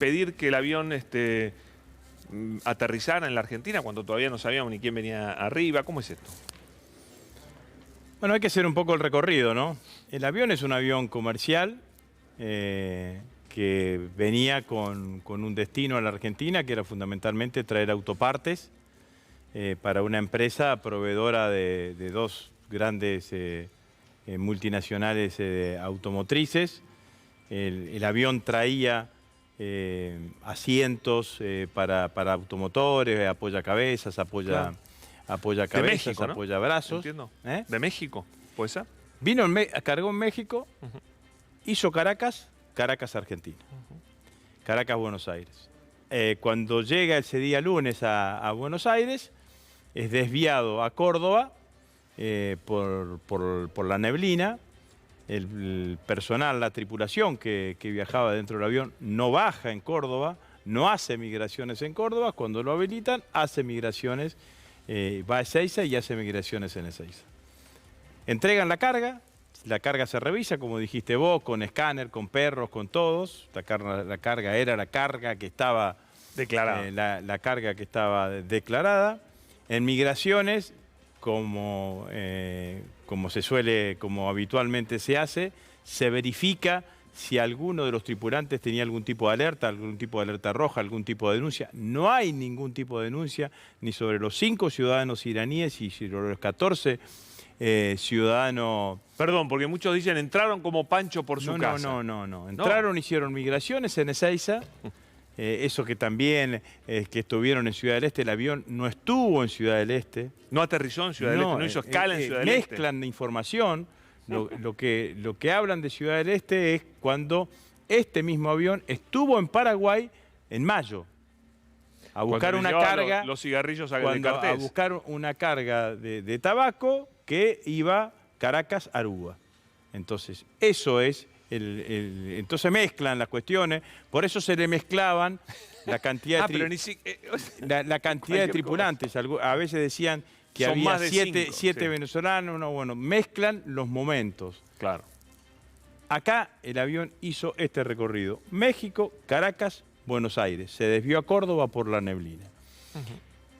pedir que el avión aterrizara en la Argentina cuando todavía no sabíamos ni quién venía arriba? ¿Cómo es esto? Bueno, hay que hacer un poco el recorrido, ¿no? El avión es un avión comercial que venía con un destino a la Argentina, que era fundamentalmente traer autopartes para una empresa proveedora de dos grandes multinacionales automotrices. El avión traía asientos para automotores, apoyacabezas, Claro. De apoyacabezas, México, ¿no? apoyabrazos. Entiendo. ¿Eh? ¿De México? ¿Puede ser? Vino, cargó en México, hizo Caracas, Argentina. Caracas, Buenos Aires. Cuando llega ese día lunes a Buenos Aires, es desviado a Córdoba por la neblina. El personal, la tripulación que viajaba dentro del avión no baja en Córdoba, no hace migraciones en Córdoba. Cuando lo habilitan, hace migraciones, va a Ezeiza y hace migraciones en Ezeiza. Entregan la carga se revisa, como dijiste vos, con escáner, con perros, con todos. La carga era la carga que estaba declarada. La carga que estaba declarada. En migraciones, como habitualmente se hace, se verifica si alguno de los tripulantes tenía algún tipo de alerta roja, algún tipo de denuncia. No hay ningún tipo de denuncia, ni sobre los 5 ciudadanos iraníes y sobre los 14 ciudadanos... Perdón, porque muchos dicen entraron como Pancho por su casa. No. Entraron, hicieron migraciones en Ezeiza. Eso que también, que estuvieron en Ciudad del Este, el avión no estuvo en Ciudad del Este. ¿No aterrizó en Ciudad del Este? ¿No hizo escala en Ciudad del Este? Mezclan de información. Lo que hablan de Ciudad del Este es cuando este mismo avión estuvo en Paraguay en mayo a buscar una carga. Los cigarrillos de Cartés. A buscar una carga de tabaco que iba Caracas-Aruba. Entonces, eso es... entonces mezclan las cuestiones, por eso se le mezclaban la cantidad la cantidad de tripulantes. A veces decían que son había más de 7 venezolanos. No, bueno, mezclan los momentos. Claro. Acá el avión hizo este recorrido: México, Caracas, Buenos Aires. Se desvió a Córdoba por la neblina.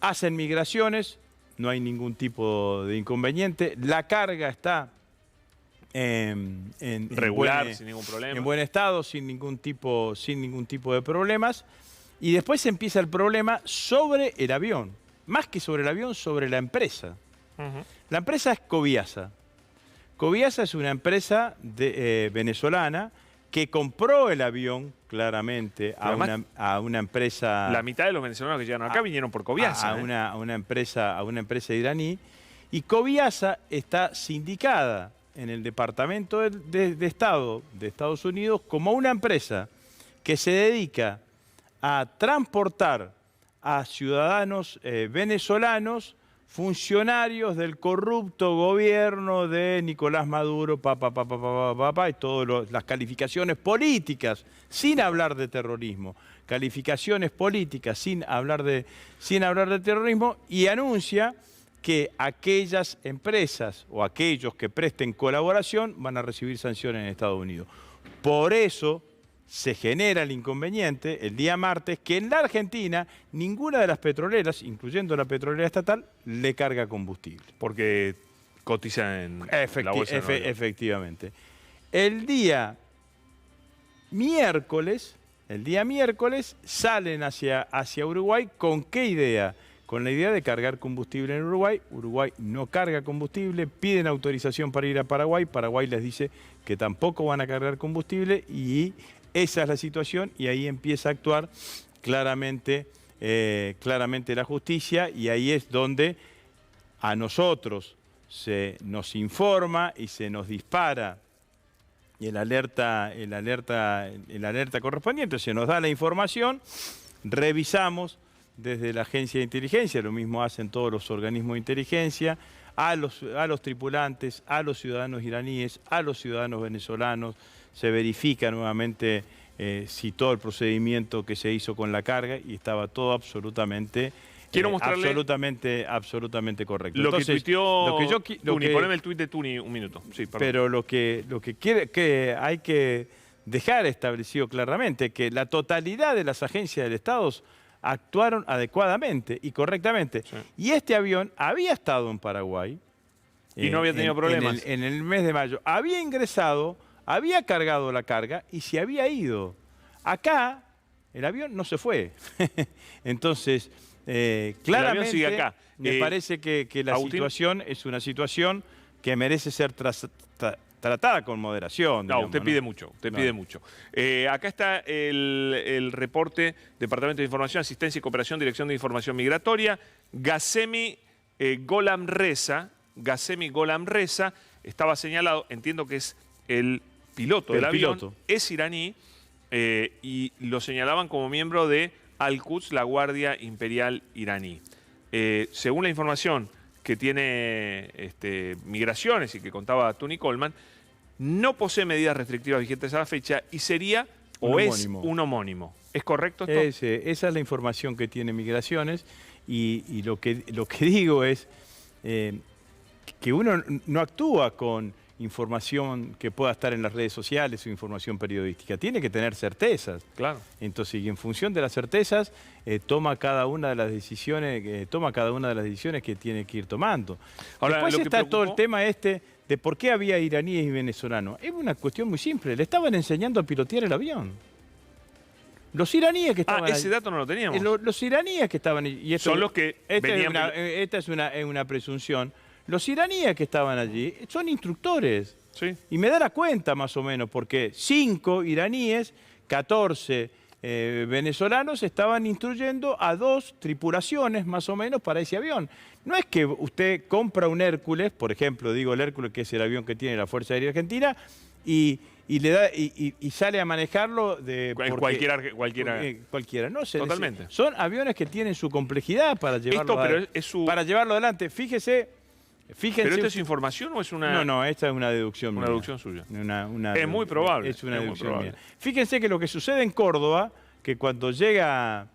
Hacen migraciones, no hay ningún tipo de inconveniente. La carga está regular, sin ningún problema. En buen estado, sin ningún tipo de problemas. Y después empieza el problema sobre el avión. Más que sobre el avión, sobre la empresa. La empresa es Coviasa. Coviasa es una empresa venezolana que compró el avión claramente a una empresa... La mitad de los venezolanos que llegaron acá vinieron por Coviasa. A una empresa iraní. Y Coviasa está sindicada en el Departamento de Estado de Estados Unidos como una empresa que se dedica a transportar a ciudadanos venezolanos, funcionarios del corrupto gobierno de Nicolás Maduro, y todas las calificaciones políticas, sin hablar de terrorismo, calificaciones políticas sin hablar de terrorismo, y anuncia que aquellas empresas o aquellos que presten colaboración van a recibir sanciones en Estados Unidos. Por eso se genera el inconveniente el día martes que en la Argentina ninguna de las petroleras, incluyendo la petrolera estatal, le carga combustible. Porque cotiza en la bolsa de Nueva York. Efectivamente. El día miércoles salen hacia Uruguay. ¿Con qué idea? Con la idea de cargar combustible en Uruguay. Uruguay no carga combustible, piden autorización para ir a Paraguay. Paraguay les dice que tampoco van a cargar combustible y esa es la situación, y ahí empieza a actuar claramente la justicia, y ahí es donde a nosotros se nos informa y se nos dispara el alerta correspondiente, se nos da la información, revisamos desde la agencia de inteligencia, lo mismo hacen todos los organismos de inteligencia, a los tripulantes, a los ciudadanos iraníes, a los ciudadanos venezolanos. Se verifica nuevamente si todo el procedimiento que se hizo con la carga, y estaba todo absolutamente correcto. Lo Entonces, que tuiteó Tuni, poneme el tuit de Tuni un minuto. Sí, pero lo que hay que dejar establecido claramente que la totalidad de las agencias del Estado actuaron adecuadamente y correctamente. Sí. Y este avión había estado en Paraguay. Y no había tenido problemas. En el mes de mayo. Había ingresado, había cargado la carga y se había ido. Acá el avión no se fue. Entonces, claramente sigue acá. me parece que la Agustín. situación es una situación que merece ser tratada con moderación. No, digamos, usted pide mucho, usted pide mucho. Acá está el reporte, Departamento de Información, Asistencia y Cooperación, Dirección de Información Migratoria. Ghassemi Gholam Reza estaba señalado, entiendo que es el piloto del avión, es iraní, y lo señalaban como miembro de Al-Quds, la Guardia Imperial iraní. Según la información que tiene Migraciones y que contaba Tony Coleman, no posee medidas restrictivas vigentes a la fecha y sería es un homónimo. ¿Es correcto esto? Esa es la información que tiene Migraciones y lo que digo es que uno no actúa con información que pueda estar en las redes sociales o información periodística. Tiene que tener certezas. Claro. Entonces, y en función de las certezas, toma cada una de las decisiones que tiene que ir tomando. Ahora, después lo que está preocupó... todo el tema de por qué había iraníes y venezolanos. Es una cuestión muy simple. Le estaban enseñando a pilotear el avión. Los iraníes que estaban ese dato no lo teníamos. Los iraníes que estaban allí. Y esto, son los que venían... Esta es una presunción. Los iraníes que estaban allí son instructores. Sí. Y me da la cuenta más o menos, porque 5 iraníes, 14 venezolanos estaban instruyendo a 2 tripulaciones más o menos para ese avión. No es que usted compra un Hércules, por ejemplo, digo el Hércules, que es el avión que tiene la Fuerza Aérea Argentina, y sale a manejarlo cualquiera. No, totalmente. Son aviones que tienen su complejidad para llevarlo, para llevarlo adelante. Fíjense. ¿Pero esto es información o es una...? No, esta es una deducción mía. Una deducción suya. Es muy probable. Es una deducción mía. Fíjense que lo que sucede en Córdoba, que cuando llega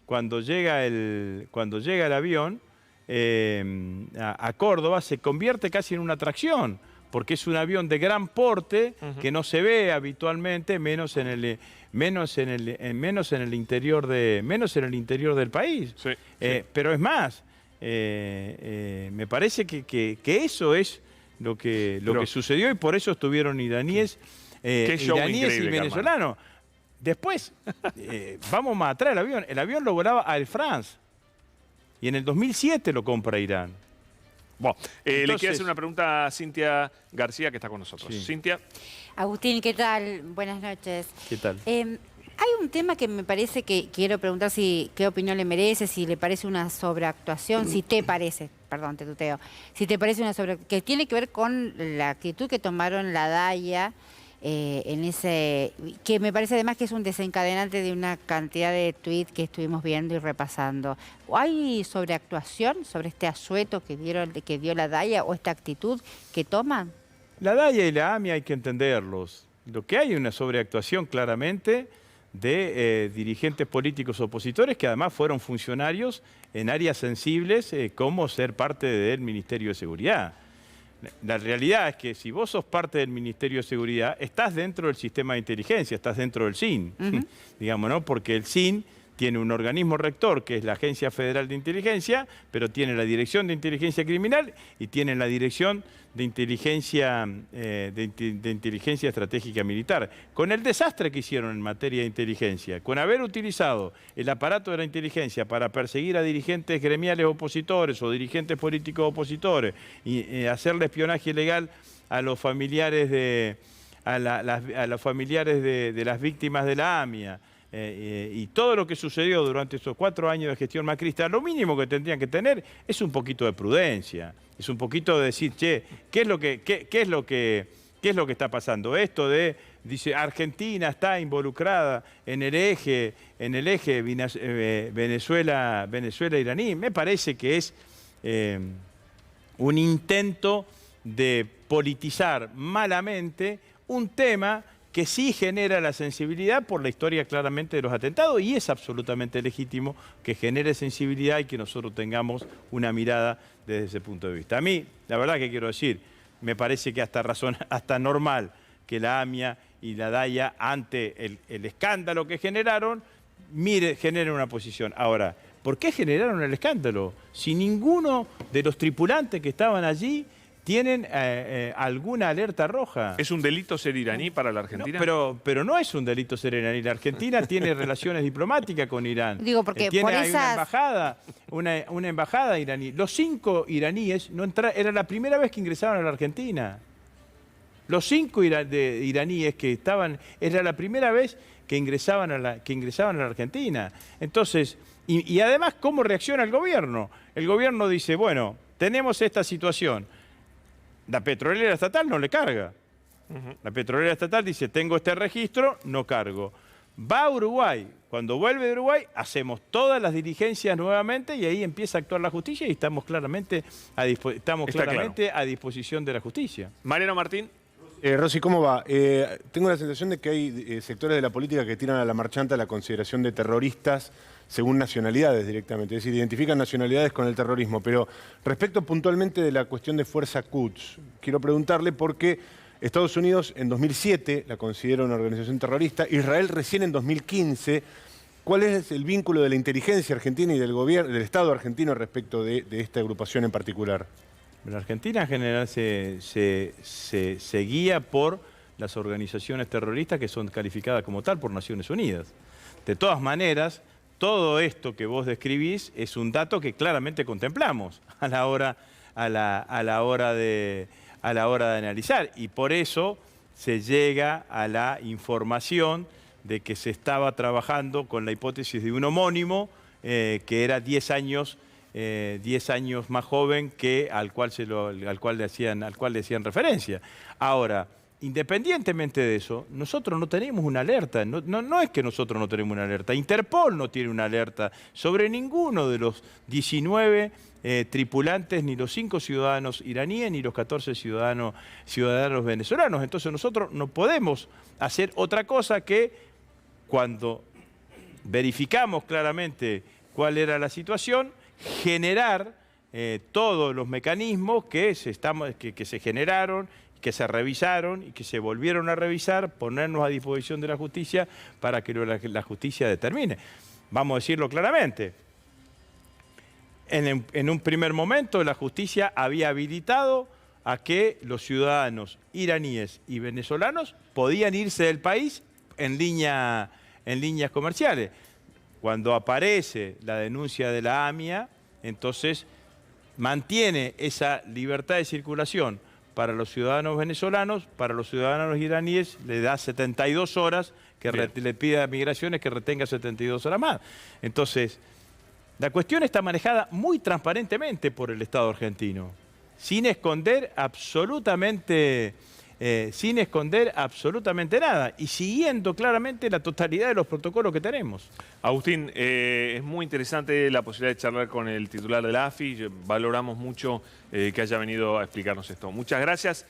el avión a Córdoba, se convierte casi en una atracción, porque es un avión de gran porte que no se ve habitualmente, menos en el interior del país. Sí, pero es más. Me parece que eso es lo que sucedió y por eso estuvieron iraníes y venezolanos. Después, vamos más atrás, el avión lo volaba Air France y en el 2007 lo compra Irán. Bueno, le quiero hacer una pregunta a Cintia García, que está con nosotros. Sí. Cintia. Agustín, ¿qué tal? Buenas noches. ¿Qué tal? Hay un tema que me parece que quiero preguntar qué opinión le merece, si le parece una sobreactuación, si te parece, perdón, te tuteo, si te parece una sobreactuación, que tiene que ver con la actitud que tomaron la DAIA que me parece además que es un desencadenante de una cantidad de tweets que estuvimos viendo y repasando. ¿Hay sobreactuación sobre este asueto que dio la DAIA o esta actitud que toman? La DAIA y la AMIA hay que entenderlos. Lo que hay es una sobreactuación claramente de dirigentes políticos opositores que además fueron funcionarios en áreas sensibles como ser parte del Ministerio de Seguridad. La realidad es que si vos sos parte del Ministerio de Seguridad, estás dentro del sistema de inteligencia, estás dentro del SIN, digamos, ¿no? Porque el SIN tiene un organismo rector que es la Agencia Federal de Inteligencia, pero tiene la Dirección de Inteligencia Criminal y tiene la Dirección de Inteligencia, Inteligencia Estratégica Militar. Con el desastre que hicieron en materia de inteligencia, con haber utilizado el aparato de la inteligencia para perseguir a dirigentes gremiales opositores o dirigentes políticos opositores y hacerle espionaje ilegal a los familiares de las víctimas de la AMIA, y todo lo que sucedió durante estos 4 años de gestión macrista, lo mínimo que tendrían que tener es un poquito de prudencia, es un poquito de decir, che, ¿qué es lo que está pasando? Esto dice, Argentina está involucrada en el eje Venezuela-iraní. Me parece que es un intento de politizar malamente un tema que sí genera la sensibilidad por la historia claramente de los atentados y es absolutamente legítimo que genere sensibilidad y que nosotros tengamos una mirada desde ese punto de vista. A mí, la verdad que quiero decir, me parece que hasta normal que la AMIA y la DAIA, ante el escándalo que generaron, generen una posición. Ahora, ¿por qué generaron el escándalo? Si ninguno de los tripulantes que estaban allí tienen alguna alerta roja. ¿Es un delito ser iraní para la Argentina? No, pero no es un delito ser iraní. La Argentina tiene relaciones diplomáticas con Irán. Digo, porque hay una embajada iraní. Los 5 iraníes era la primera vez que ingresaban a la Argentina. Los 5 iraníes que estaban, era la primera vez que ingresaban a la Argentina. Entonces, y además, ¿cómo reacciona el gobierno? El gobierno dice, bueno, tenemos esta situación. La petrolera estatal no le carga. La petrolera estatal dice, tengo este registro, no cargo. Va a Uruguay. Cuando vuelve de Uruguay, hacemos todas las diligencias nuevamente y ahí empieza a actuar la justicia y estamos claramente a disposición de la justicia. Mariano Martín. Rosy, ¿cómo va? Tengo la sensación de que hay sectores de la política que tiran a la marchanta la consideración de terroristas según nacionalidades directamente, es decir, identifican nacionalidades con el terrorismo. Pero respecto puntualmente de la cuestión de Fuerza Quds, quiero preguntarle por qué Estados Unidos en 2007 la considera una organización terrorista, Israel recién en 2015. ¿Cuál es el vínculo de la inteligencia argentina y del gobierno, del Estado argentino respecto de esta agrupación en particular? La Argentina en general se guía por las organizaciones terroristas que son calificadas como tal por Naciones Unidas. De todas maneras, todo esto que vos describís es un dato que claramente contemplamos a la hora de analizar, y por eso se llega a la información de que se estaba trabajando con la hipótesis de un homónimo que era 10 años más joven que al cual le hacían referencia. Ahora, independientemente de eso, nosotros no tenemos una alerta. No es que nosotros no tenemos una alerta. Interpol no tiene una alerta sobre ninguno de los 19 tripulantes, ni los 5 ciudadanos iraníes, ni los 14 ciudadanos venezolanos. Entonces nosotros no podemos hacer otra cosa que, cuando verificamos claramente cuál era la situación, generar todos los mecanismos que se generaron, que se revisaron y que se volvieron a revisar, ponernos a disposición de la justicia para que la justicia determine. Vamos a decirlo claramente. En un primer momento la justicia había habilitado a que los ciudadanos iraníes y venezolanos podían irse del país en líneas comerciales. Cuando aparece la denuncia de la AMIA, entonces mantiene esa libertad de circulación para los ciudadanos venezolanos. Para los ciudadanos iraníes le da 72 horas, le pide a Migraciones que retenga 72 horas más. Entonces, la cuestión está manejada muy transparentemente por el Estado argentino, sin esconder absolutamente nada y siguiendo claramente la totalidad de los protocolos que tenemos. Agustín, es muy interesante la posibilidad de charlar con el titular de la AFI. Valoramos mucho que haya venido a explicarnos esto. Muchas gracias.